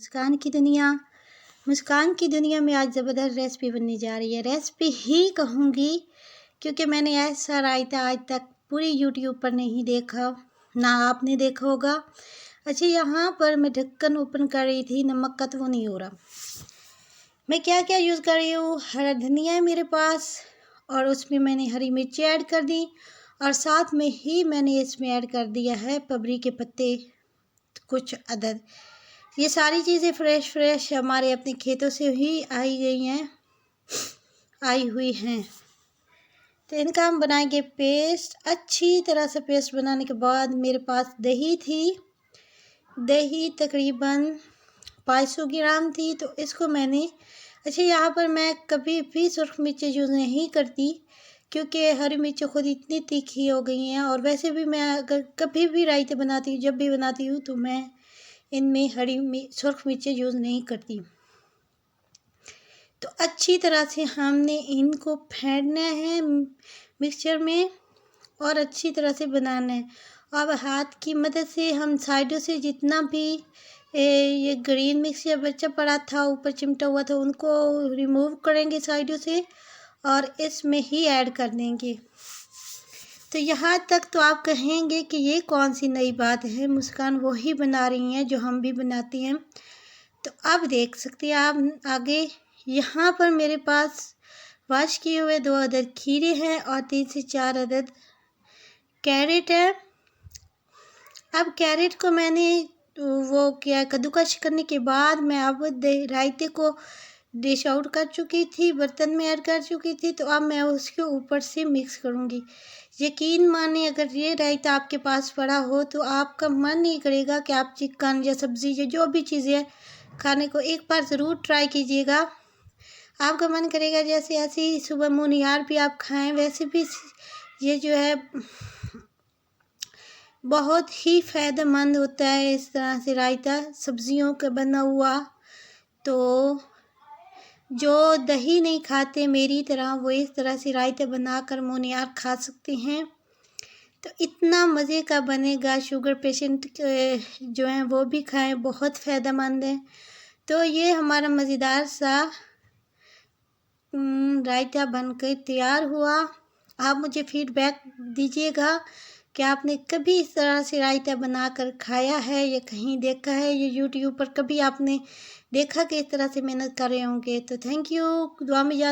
मुस्कान की दुनिया में आज ज़बरदस्त रेसिपी बनने जा रही है। रेसिपी ही कहूँगी क्योंकि मैंने ऐसा रायता आज तक पूरी यूट्यूब पर नहीं देखा, ना आपने देखा होगा। अच्छा, यहाँ पर मैं ढक्कन ओपन कर रही थी, नमक का तो वो नहीं हो रहा। मैं क्या क्या यूज़ कर रही हूँ, हरा धनिया है मेरे पास और उसमें मैंने हरी मिर्ची ऐड कर दी और साथ में ही मैंने इसमें ऐड कर दिया है पबरी के पत्ते कुछ अदद। ये सारी चीज़ें फ्रेश हमारे अपने खेतों से ही आई हुई हैं। तो इनका हम बनाएंगे पेस्ट। अच्छी तरह से पेस्ट बनाने के बाद मेरे पास दही थी, दही तकरीबन 500 ग्राम थी। तो इसको मैंने यहाँ पर मैं कभी भी सुर्ख मिर्च यूज़ नहीं करती क्योंकि हरी मिर्च खुद इतनी तीखी हो गई हैं। और वैसे भी मैं अगर कभी भी रायते बनाती हूँ, जब भी बनाती हूँ, तो मैं इनमें सुर्ख मिर्चें यूज़ नहीं करती। तो अच्छी तरह से हमने इनको फेंटना है मिक्सचर में और अच्छी तरह से बनाना है। अब हाथ की मदद से हम साइडों से जितना भी ये ग्रीन मिक्सचर बचा पड़ा था, ऊपर चिमटा हुआ था, उनको रिमूव करेंगे साइडों से और इसमें ही ऐड कर देंगे। तो यहाँ तक तो आप कहेंगे कि ये कौन सी नई बात है, मुस्कान वही बना रही हैं जो हम भी बनाती हैं। तो अब देख सकते हैं आप आगे। यहाँ पर मेरे पास वॉश किए हुए 2 अदद खीरे हैं और 3 से 4 अदद कैरेट है। अब कैरेट को मैंने कद्दूकस करने के बाद मैं अब रायते को डिश आउट कर चुकी थी, बर्तन में ऐड कर चुकी थी। तो अब मैं उसके ऊपर से मिक्स करूँगी। यकीन माने, अगर ये रायता आपके पास पड़ा हो तो आपका मन नहीं करेगा कि आप चिकन या सब्ज़ी या जो भी चीज़ें खाने को एक बार ज़रूर ट्राई कीजिएगा। आपका मन करेगा जैसे ऐसे ही सुबह मुँह निहार भी आप खाएं। वैसे भी ये जो है बहुत ही फ़ायदेमंद होता है इस तरह से रायता सब्जियों का बना हुआ। तो जो दही नहीं खाते मेरी तरह, वो इस तरह से रायता बनाकर मुँह निहार खा सकते हैं। तो इतना मज़े का बनेगा, शुगर पेशेंट जो हैं वो भी खाएं, बहुत फ़ायदेमंद है। तो ये हमारा मज़ेदार सा रायता बनकर तैयार हुआ। आप मुझे फीडबैक दीजिएगा कि आपने कभी इस तरह से रायता बनाकर खाया है या कहीं देखा है, या यूट्यूब पर कभी आपने देखा कि इस तरह से मेहनत कर रहे होंगे। तो थैंक यू। दुआ में याद